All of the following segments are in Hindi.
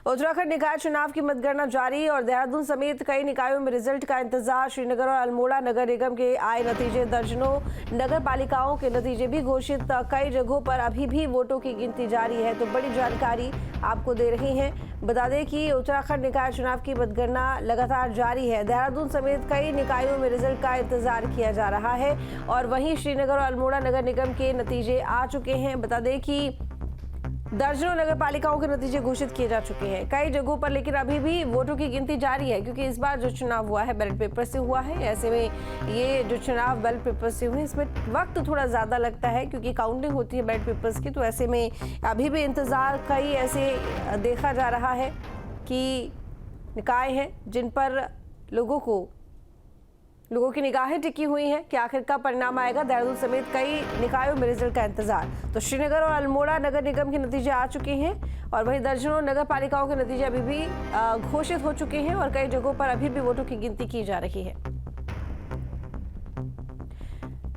उत्तराखंड निकाय चुनाव की मतगणना जारी और देहरादून समेत कई निकायों में रिजल्ट का इंतजार। श्रीनगर और अल्मोड़ा नगर निगम के आए नतीजे, दर्जनों नगर पालिकाओं के नतीजे भी घोषित। कई जगहों पर अभी भी वोटों की गिनती जारी है, तो बड़ी जानकारी आपको दे रही हैं। बता दें कि उत्तराखंड निकाय चुनाव की मतगणना लगातार जारी है। देहरादून समेत कई निकायों में रिजल्ट का इंतजार किया जा रहा है और वहीं श्रीनगर और अल्मोड़ा नगर निगम के नतीजे आ चुके हैं। बता दें कि दर्जनों नगर पालिकाओं के नतीजे घोषित किए जा चुके हैं कई जगहों पर, लेकिन अभी भी वोटों की गिनती जारी है क्योंकि इस बार जो चुनाव हुआ है बैलेट पेपर से हुआ है। ऐसे में ये जो चुनाव बैलेट पेपर से हुए इसमें वक्त थोड़ा ज़्यादा लगता है क्योंकि काउंटिंग होती है बैलेट पेपर्स की। तो ऐसे में अभी भी इंतज़ार कई ऐसे देखा जा रहा है कि निकाय हैं जिन पर लोगों की निगाहें टिकी हुई हैं कि आखिर कब परिणाम आएगा। देहरादून समेत कई निकायों में रिजल्ट का इंतजार। तो श्रीनगर और अल्मोड़ा नगर निगम के नतीजे आ चुके हैं और वहीं दर्जनों नगर पालिकाओं के नतीजे अभी भी घोषित हो चुके हैं और कई जगहों पर अभी भी वोटों की गिनती की जा रही है।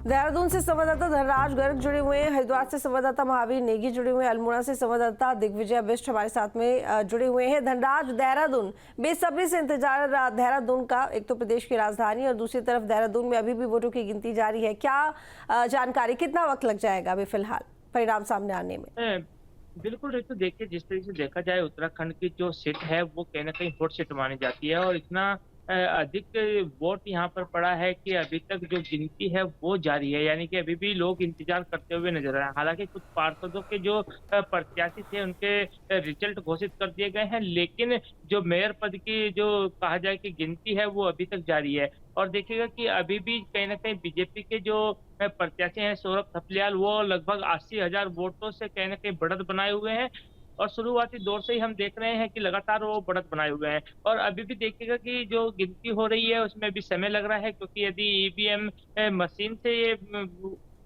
देहरादून से संवाददाता धनराज गर्ग जुड़े हुए हैं, हरिद्वार से संवाददाता महावीर नेगी जुड़े हुए हैं, अल्मोड़ा से संवाददाता दिग्विजय बिष्ट हमारे साथ में जुड़े हुए हैं। धनराज, देहरादून बेसब्री से इंतजार देहरादून का, एक तो प्रदेश की राजधानी और दूसरी तरफ देहरादून में अभी भी वोटों की गिनती जारी है। क्या जानकारी, कितना वक्त लग जाएगा अभी फिलहाल परिणाम सामने आने में? बिल्कुल तो देखिए, जिस तरीके से देखा जाए उत्तराखंड की जो सीट है वो कहीं ना कहीं हॉट सीट मानी जाती है और इतना अधिक वोट यहाँ पर पड़ा है कि अभी तक जो गिनती है वो जारी है, यानी कि अभी भी लोग इंतजार करते हुए नजर आ रहे हैं। हालांकि कुछ पार्षदों के जो प्रत्याशी थे उनके रिजल्ट घोषित कर दिए गए हैं, लेकिन जो मेयर पद की जो कहा जाए कि गिनती है वो अभी तक जारी है। और देखिएगा कि अभी भी कहीं ना कहीं बीजेपी के जो प्रत्याशी हैं सौरभ थपलियाल, वो लगभग 80,000 वोटों से कहीं ना कहीं बढ़त बनाए हुए हैं और शुरुआती दौर से ही हम देख रहे हैं कि लगातार वो बढ़त बनाए हुए हैं। और अभी भी देखिएगा कि जो गिनती हो रही है उसमें भी समय लग रहा है, क्योंकि यदि ईवीएम मशीन से ये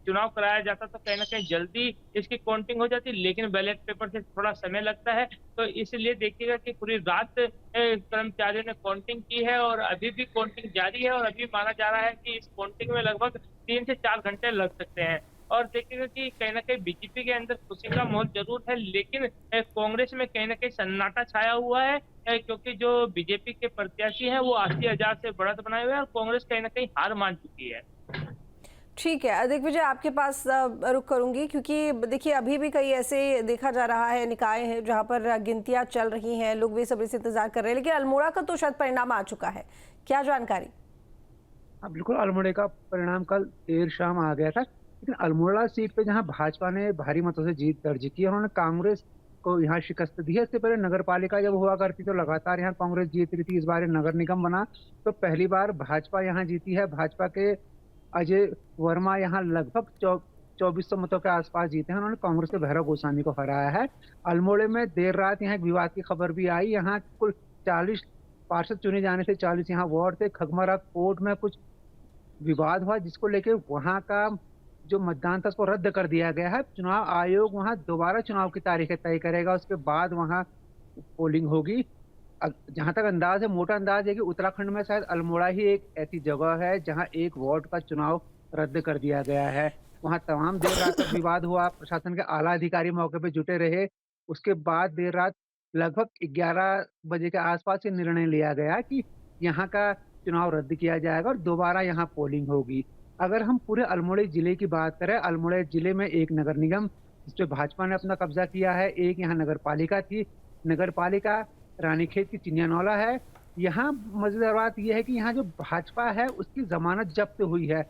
चुनाव कराया जाता तो कहीं ना कहीं जल्दी इसकी काउंटिंग हो जाती, लेकिन बैलेट पेपर से थोड़ा समय लगता है। तो इसलिए देखिएगा कि पूरी रात कर्मचारियों ने काउंटिंग की है और अभी भी काउंटिंग जारी है और अभी माना जा रहा है कि इस काउंटिंग में लगभग 3 से 4 घंटे लग सकते हैं। और देखिएगा कि कहीं ना कहीं बीजेपी के अंदर खुशी का माहौल जरूर है, लेकिन कांग्रेस में कहीं ना कहीं सन्नाटा छाया हुआ है, क्योंकि जो बीजेपी के प्रत्याशी हैं वो 80,000 से बढ़त बनाए हुए हैं और कांग्रेस कहीं ना कहीं हार मान चुकी है। ठीक है दिग्विजय, आपके पास रुक करूंगी क्योंकि देखिए अभी भी कई ऐसे देखा जा रहा है निकाय हैं जहां पर गिनतियां चल रही हैं, लोग बेसब्री से इंतजार कर रहे हैं, लेकिन अल्मोड़ा का तो शायद परिणाम आ चुका है। क्या जानकारी? हाँ बिल्कुल, अल्मोड़ा का परिणाम कल देर शाम आ गया था, लेकिन अल्मोड़ा सीट पे जहां भाजपा ने भारी मतों से जीत दर्ज की है, उन्होंने कांग्रेस को यहाँ शिकस्त दी है। इससे पहले नगर पालिका जब हुआ करती तो लगातार यहाँ कांग्रेस जीत रही थी। इस बार नगर निगम बना तो पहली बार भाजपा यहाँ जीती है। भाजपा के अजय वर्मा यहाँ लगभग 2400 मतों के आसपास जीते हैं। उन्होंने कांग्रेस के भैरव गोस्वामी को हराया है। अल्मोड़े में देर रात यहाँ एक विवाद की खबर भी आई। यहाँ कुल 40 पार्षद चुने जाने से 40 यहाँ वार्ड थे। खगमरा कोर्ट में कुछ विवाद हुआ जिसको लेके वहां का जो मतदान था उसको रद्द कर दिया गया है। चुनाव आयोग वहां दोबारा चुनाव की तारीखें तय करेगा, उसके बाद वहां पोलिंग होगी। जहां तक अंदाज है, मोटा अंदाज है कि उत्तराखंड में शायद अल्मोड़ा ही एक ऐसी जगह है जहां एक वार्ड का चुनाव रद्द कर दिया गया है। वहां तमाम देर रात तक विवाद हुआ, प्रशासन के आला अधिकारी मौके पे जुटे रहे। उसके बाद देर रात लगभग 11 बजे के आसपास ये निर्णय लिया गया कि यहाँ का चुनाव रद्द किया जाएगा और दोबारा यहाँ पोलिंग होगी। अगर हम पूरे अल्मोड़ा जिले की बात करें, अल्मोड़ा जिले में एक नगर निगम जिसपे भाजपा ने अपना कब्जा किया है, एक यहाँ नगर पालिका थी। नगर पालिका रानीखेत की चिनियानौला है। यहाँ मजेदार बात यह है कि यहाँ जो भाजपा है उसकी जमानत जब्त हुई है।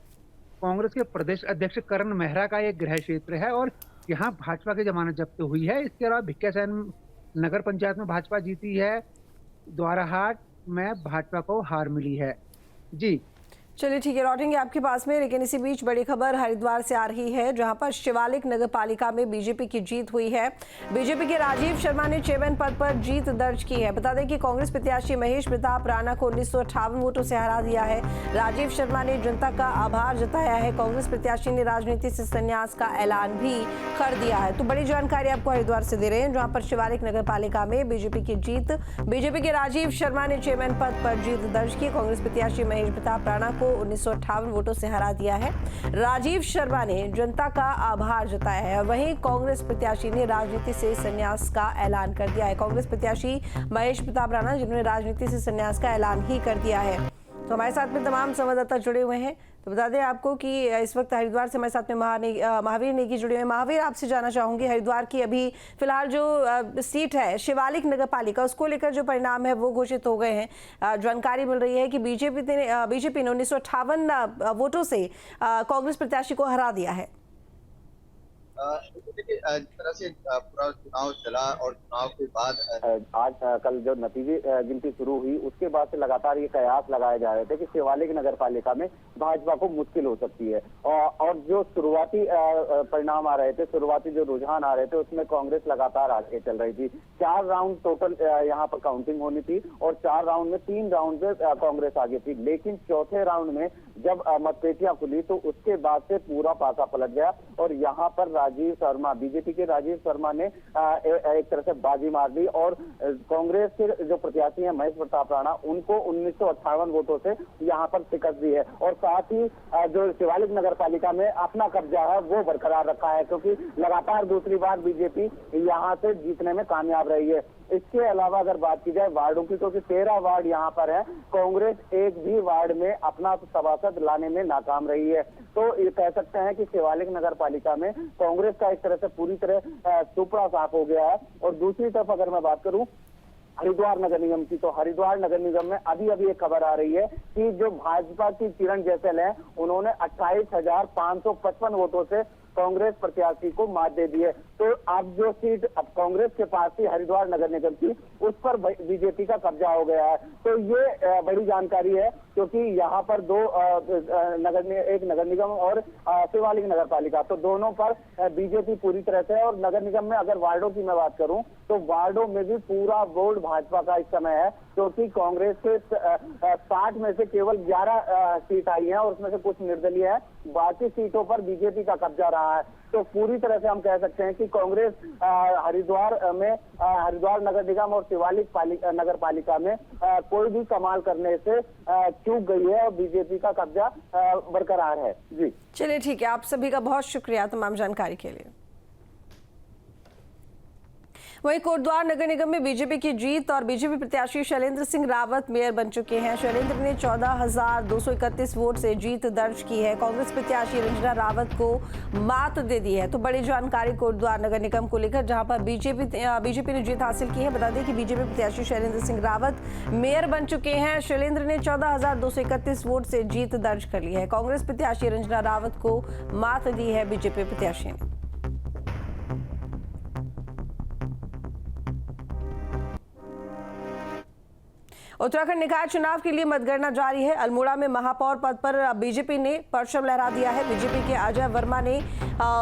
कांग्रेस के प्रदेश अध्यक्ष करण मेहरा का एक गृह क्षेत्र है और यहाँ भाजपा की जमानत जब्त हुई है। इसके अलावा भिक्यासैन नगर पंचायत में भाजपा जीती है। द्वाराहाट में भाजपा को हार मिली है। जी चलिए ठीक है, लौटेंगे आपके पास में, लेकिन इसी बीच बड़ी खबर हरिद्वार से आ रही है जहां पर शिवालिक नगर पालिका में बीजेपी की जीत हुई है। बीजेपी के राजीव शर्मा ने चेयरमैन पद पर जीत दर्ज की है। बता दें कि कांग्रेस प्रत्याशी महेश प्रताप राणा को 1958 वोटों से हरा दिया है। राजीव शर्मा ने जनता का आभार जताया है। कांग्रेस प्रत्याशी ने राजनीति से संन्यास का ऐलान भी कर दिया है। तो बड़ी जानकारी आपको हरिद्वार से दे रहे हैं जहाँ पर शिवालिक नगर पालिका में बीजेपी की जीत। बीजेपी के राजीव शर्मा ने चेयरमैन पद पर जीत दर्ज की। कांग्रेस प्रत्याशी महेश प्रताप राणा को को 1958 वोटों से हरा दिया है। राजीव शर्मा ने जनता का आभार जताया है और वहीं कांग्रेस प्रत्याशी ने राजनीति से संन्यास का ऐलान कर दिया है। कांग्रेस प्रत्याशी महेश प्रताप राणा जिन्होंने राजनीति से संन्यास का ऐलान ही कर दिया है। तो हमारे साथ में तमाम संवाददाता जुड़े हुए हैं। तो बता दें आपको कि इस वक्त हरिद्वार से हमारे साथ में महावीर नेगी जुड़े हुए हैं। महावीर, आपसे जानना चाहूंगी, हरिद्वार की अभी फिलहाल जो सीट है शिवालिक नगर पालिका, उसको लेकर जो परिणाम है वो घोषित हो गए हैं। जानकारी मिल रही है कि बीजेपी ने 1958 वोटों से कांग्रेस प्रत्याशी को हरा दिया है। देखिए, जिस तरह से पूरा चुनाव चला और चुनाव के बाद आज कल जो नतीजे गिनती शुरू हुई उसके बाद से लगातार ये कयास लगाए जा रहे थे कि शिवालिक नगर पालिका में भाजपा को मुश्किल हो सकती है और जो शुरुआती परिणाम आ रहे थे, शुरुआती जो रुझान आ रहे थे उसमें कांग्रेस लगातार आगे चल रही थी। 4 राउंड टोटल यहाँ पर काउंटिंग होनी थी और 4 राउंड में 3 राउंड में कांग्रेस आगे थी, लेकिन चौथे राउंड में जब मतपेटियां खुली तो उसके बाद से पूरा पासा पलट गया और यहाँ पर राजीव शर्मा, बीजेपी के राजीव शर्मा ने एक तरह से बाजी मार दी और कांग्रेस के जो प्रत्याशी हैं महेश प्रताप राणा, उनको 1958 वोटों से यहाँ पर शिकस्त दी है और साथ ही जो शिवालिक नगर पालिका में अपना कब्जा है वो बरकरार रखा है, क्योंकि लगातार दूसरी बार बीजेपी यहाँ से जीतने में कामयाब रही है। इसके अलावा अगर बात की जाए वार्डों की, क्योंकि 13 वार्ड यहाँ पर है, कांग्रेस एक भी वार्ड में अपना सभासद लाने में नाकाम रही है। तो ये कह सकते हैं कि शिवालिक नगर पालिका में कांग्रेस का इस तरह से पूरी तरह सुपड़ा साफ हो गया है। और दूसरी तरफ अगर मैं बात करूं हरिद्वार नगर निगम की, तो हरिद्वार नगर निगम में अभी एक खबर आ रही है कि जो भाजपा की किरण जैसल है, उन्होंने 28,555 वोटों से कांग्रेस प्रत्याशी को मात दे दी है। तो अब जो सीट अब कांग्रेस के पास थी हरिद्वार नगर निगम की, उस पर बीजेपी का कब्जा हो गया है। तो ये बड़ी जानकारी है, क्योंकि यहाँ पर एक नगर निगम और शिवालिक नगर पालिका, तो दोनों पर बीजेपी पूरी तरह से। और नगर निगम में अगर वार्डों की मैं बात करूं तो वार्डों में भी पूरा वोट भाजपा का इस समय है, क्योंकि कांग्रेस के 60 में से केवल 11 सीट आई है और उसमें से कुछ निर्दलीय है, बाकी सीटों पर बीजेपी का कब्जा रहा है। तो पूरी तरह से हम कह सकते हैं कि कांग्रेस हरिद्वार नगर निगम और शिवालिक नगर पालिका में कोई भी कमाल करने से चूक गई है और बीजेपी का कब्जा बरकरार है। जी चलिए ठीक है, आप सभी का बहुत शुक्रिया तमाम जानकारी के लिए। वहीं कोटद्वार नगर निगम में बीजेपी की जीत और बीजेपी प्रत्याशी शैलेंद्र सिंह रावत मेयर बन चुके हैं। शैलेंद्र ने 14,231 वोट से जीत दर्ज की है। कांग्रेस प्रत्याशी रंजना रावत को मात दे दी है। तो बड़ी जानकारी कोटद्वार नगर निगम को लेकर, जहां पर बीजेपी ने जीत हासिल की है। बता दें कि बीजेपी प्रत्याशी शैलेंद्र सिंह रावत मेयर बन चुके हैं। शैलेंद्र ने 14,231 वोट से जीत दर्ज कर ली है। कांग्रेस प्रत्याशी रंजना रावत को मात दी है बीजेपी प्रत्याशी ने। उत्तराखंड निकाय चुनाव के लिए मतगणना जारी है। अल्मोड़ा में महापौर पद पर बीजेपी ने परचम लहरा दिया है। बीजेपी के अजय वर्मा ने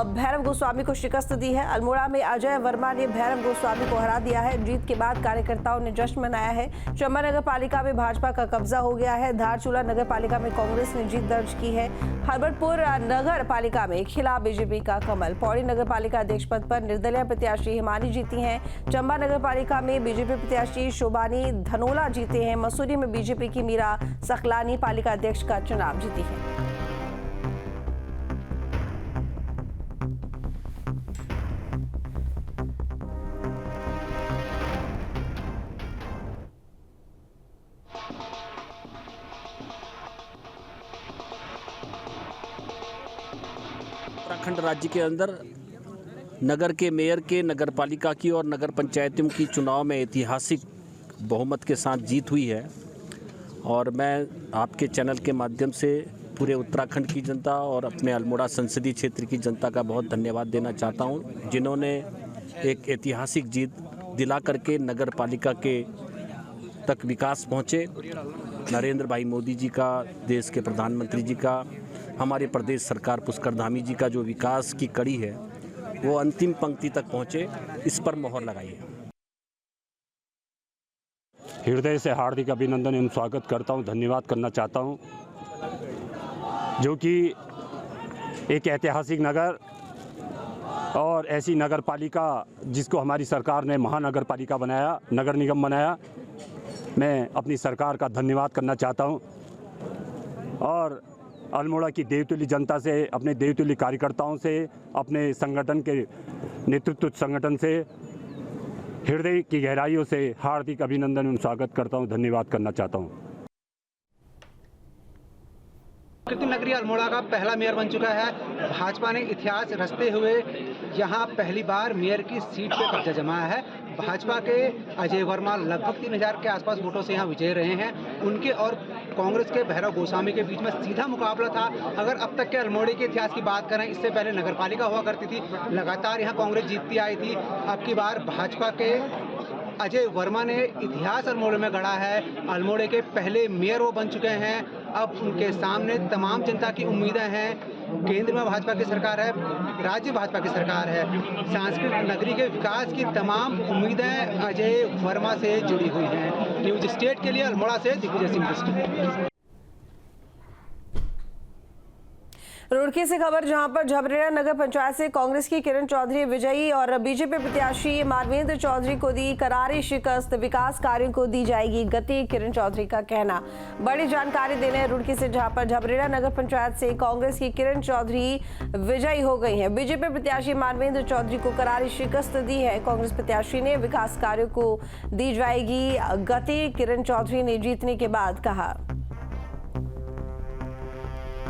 भैरव गोस्वामी को शिकस्त दी है। अल्मोड़ा में अजय वर्मा ने भैरव गोस्वामी को हरा दिया है। जीत के बाद कार्यकर्ताओं ने जश्न मनाया है। चंबा नगर पालिका में भाजपा का कब्जा हो गया है। धारचूला नगर पालिका में कांग्रेस ने जीत दर्ज की है। हरबरपुर नगर पालिका में खिला बीजेपी का कमल। पौड़ी नगर पालिका अध्यक्ष पद पर निर्दलीय प्रत्याशी हिमानी जीती हैं। चंबा नगर पालिका में बीजेपी प्रत्याशी शोभानी धनोला जीते हैं। मसूरी में बीजेपी की मीरा सकलानी पालिका अध्यक्ष का चुनाव जीती है। उत्तराखंड राज्य के अंदर नगर के मेयर के, नगर पालिका की और नगर पंचायतों की चुनाव में ऐतिहासिक बहुमत के साथ जीत हुई है। और मैं आपके चैनल के माध्यम से पूरे उत्तराखंड की जनता और अपने अल्मोड़ा संसदीय क्षेत्र की जनता का बहुत धन्यवाद देना चाहता हूं, जिन्होंने एक ऐतिहासिक जीत दिला करके नगर पालिका के तक विकास पहुंचे। नरेंद्र भाई मोदी जी का, देश के प्रधानमंत्री जी का, हमारे प्रदेश सरकार पुष्कर धामी जी का जो विकास की कड़ी है वो अंतिम पंक्ति तक पहुंचे, इस पर मोहर लगाइए। हृदय से हार्दिक अभिनंदन एवं स्वागत करता हूं, धन्यवाद करना चाहता हूं, जो कि एक ऐतिहासिक नगर और ऐसी नगर पालिका जिसको हमारी सरकार ने महानगर पालिका बनाया, नगर निगम बनाया, मैं अपनी सरकार का धन्यवाद करना चाहता हूं। और अल्मोड़ा की देवतुल्य जनता से, अपने देवतुल्य कार्यकर्ताओं से, अपने संगठन के नेतृत्व संगठन से हृदय की गहराइयों से हार्दिक अभिनंदन एवं स्वागत करता हूं, धन्यवाद करना चाहता हूं। कृति नगरी अल्मोड़ा का पहला मेयर बन चुका है। भाजपा ने इतिहास रचते हुए यहाँ पहली बार मेयर की सीट पे कब्जा जमाया है। भाजपा के अजय वर्मा लगभग 3000 के आसपास वोटों से यहाँ विजय रहे हैं। उनके और कांग्रेस के भैरव गोस्वामी के बीच में सीधा मुकाबला था। अगर अब तक के अल्मोड़े के इतिहास की बात करें, इससे पहले नगरपालिका हुआ करती थी, लगातार यहाँ कांग्रेस जीतती आई थी। अब की बार भाजपा के अजय वर्मा ने इतिहास अल्मोड़े में गढ़ा है। अल्मोड़े के पहले मेयर वो बन चुके हैं। अब उनके सामने तमाम जनता की उम्मीदें हैं। केंद्र में भाजपा की सरकार है, राज्य भाजपा की सरकार है। सांस्कृतिक नगरी के विकास की तमाम उम्मीदें अजय वर्मा से जुड़ी हुई हैं। न्यूज स्टेट के लिए अल्मोड़ा से दिग्विजय सिंह। रुड़की से खबर, जहां पर झबरेड़ा नगर पंचायत से कांग्रेस की किरण चौधरी विजयी और बीजेपी प्रत्याशी मानवेंद्र चौधरी को दी करारी शिकस्त। विकास कार्यों को दी जाएगी गति, किरण चौधरी का कहना। बड़ी जानकारी देने हैं रुड़की से, जहां पर झबरेड़ा नगर पंचायत से कांग्रेस की किरण चौधरी विजयी हो गई हैं। बीजेपी प्रत्याशी मानवेंद्र चौधरी को करारी शिकस्त दी है। कांग्रेस प्रत्याशी ने विकास कार्यों को दी जाएगी गति, किरण चौधरी ने जीतने के बाद कहा।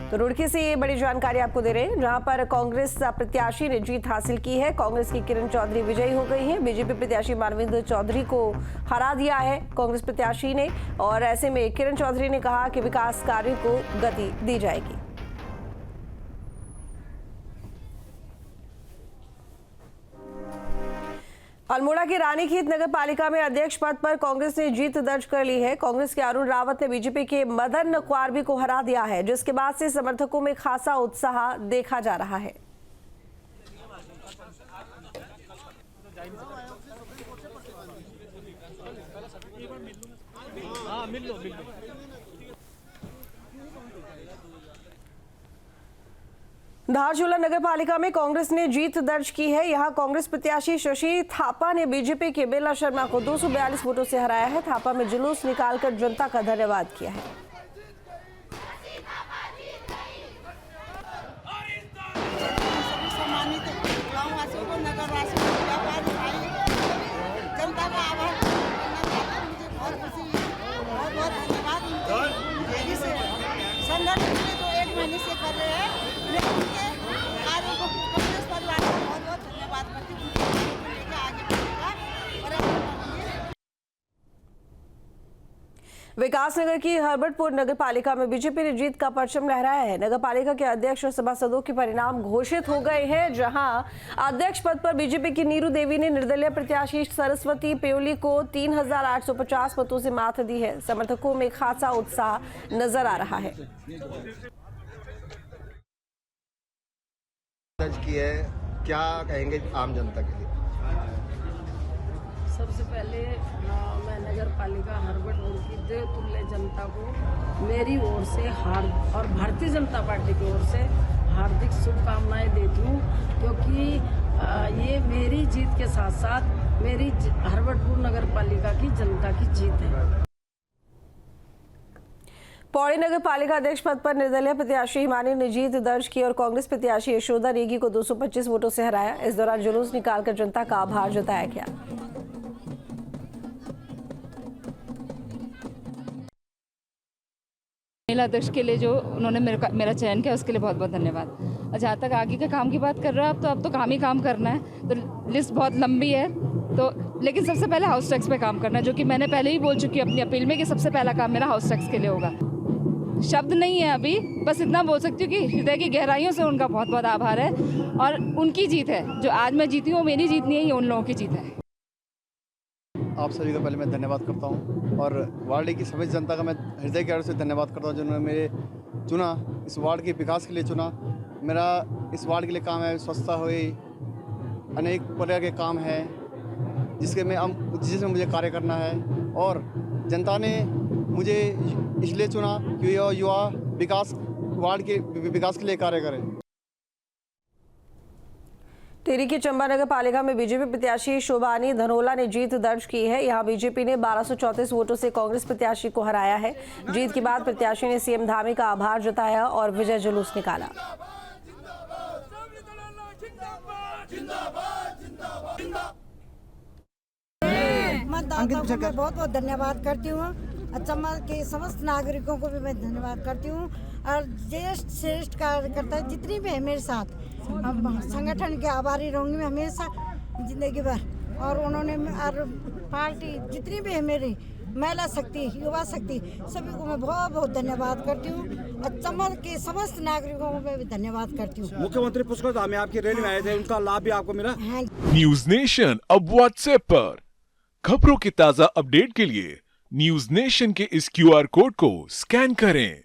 तो रुड़की से ये बड़ी जानकारी आपको दे रहे हैं, जहां पर कांग्रेस प्रत्याशी ने जीत हासिल की है। कांग्रेस की किरण चौधरी विजयी हो गई हैं। बीजेपी प्रत्याशी मानवेंद्र चौधरी को हरा दिया है कांग्रेस प्रत्याशी ने, और ऐसे में किरण चौधरी ने कहा कि विकास कार्यों को गति दी जाएगी। अल्मोड़ा की रानीखेत नगर पालिका में अध्यक्ष पद पर कांग्रेस ने जीत दर्ज कर ली है। कांग्रेस के अरुण रावत ने बीजेपी के मदन क्वारबी को हरा दिया है, जिसके बाद से समर्थकों में खासा उत्साह देखा जा रहा है। धारचूला नगर पालिका में कांग्रेस ने जीत दर्ज की है। यहां कांग्रेस प्रत्याशी शशि थापा ने बीजेपी के बेला शर्मा को 242 वोटों से हराया है। थापा में जुलूस निकालकर जनता का धन्यवाद किया है। विकासनगर की हरबटपुर नगर पालिका में बीजेपी ने जीत का परचम लहराया है। नगर पालिका के अध्यक्ष और सभासदों के परिणाम घोषित हो गए हैं, जहां अध्यक्ष पद पर बीजेपी की नीरू देवी ने निर्दलीय प्रत्याशी सरस्वती पेयोली को 3850 मतों से मात दी है। समर्थकों में खासा उत्साह नजर आ रहा है। क्या कहेंगे आम जनता के लिए? सबसे पहले मैं नगर पालिका हरबटपुर की देवतुल्य जनता को मेरी ओर से और भारतीय जनता पार्टी की ओर से हार्दिक शुभकामनाएं देती हूँ, क्योंकि ये मेरी जीत के साथ साथ मेरी हरबटपुर नगर पालिका की जनता की जीत है। पौड़ी नगर पालिका अध्यक्ष पद पर निर्दलीय प्रत्याशी हिमानी ने जीत दर्ज की और कांग्रेस प्रत्याशी यशोदा नेगी को 225 वोटों से हराया। इस दौरान जुलूस निकालकर जनता का आभार जताया गया। महिला अध्यक्ष के लिए जो उन्होंने मेरा चयन किया, उसके लिए बहुत बहुत धन्यवाद। जहाँ तक आगे के काम की बात कर रहे हो आप, तो अब तो काम ही काम करना है, तो लिस्ट बहुत लंबी है, तो लेकिन सबसे पहले हाउस टैक्स पे काम करना है, जो कि मैंने पहले ही बोल चुकी हूँ अपनी अपील में कि सबसे पहला काम मेरा हाउस टैक्स के लिए होगा। शब्द नहीं है अभी, बस इतना बोल सकती हूँ कि हृदय की गहराइयों से उनका बहुत बहुत आभार है, और उनकी जीत है। जो आज मैं जीती हूँ मेरी जीत नहीं है, ये उन लोगों की जीत है। आप सभी का पहले मैं धन्यवाद करता हूं, और वार्ड की सभी जनता का मैं हृदय की ओर से धन्यवाद करता हूं, जिन्होंने मेरे चुना, इस वार्ड के विकास के लिए चुना। मेरा इस वार्ड के लिए काम है स्वच्छता हुई, अनेक प्रकार के काम है जिसमें मुझे कार्य करना है, और जनता ने मुझे इसलिए चुना कि युवा वार्ड के विकास के लिए कार्य करें। टिहरी की चंबा नगर पालिका में बीजेपी प्रत्याशी शोभानी धनोला ने जीत दर्ज की है। यहां बीजेपी ने 1234 वोटों से कांग्रेस प्रत्याशी को हराया है। जीत के बाद प्रत्याशी ने सीएम धामी का आभार जताया और विजय जुलूस निकाला। मतदाताओं को मैं बहुत बहुत धन्यवाद करती हूँ। चंबा के समस्त नागरिकों को भी मैं धन्यवाद करती हूँ और ज्येष्ठ श्रेष्ठ कार्यकर्ता जितनी भी है मेरे साथ, संगठन के आभारी रहूंगी मैं हमेशा जिंदगी भर। और उन्होंने और पार्टी जितनी भी है मेरी महिला शक्ति, युवा शक्ति, सभी को मैं बहुत बहुत धन्यवाद करती हूँ और चंबा के समस्त नागरिकों को मैं भी धन्यवाद करती हूँ। मुख्यमंत्री पुष्कर धामी आपकी रैली में आए थे, उनका लाभ भी आपको मिला? न्यूज नेशन अब व्हाट्सएप पर खबरों के ताजा अपडेट के लिए न्यूज नेशन के इस QR कोड को स्कैन करें।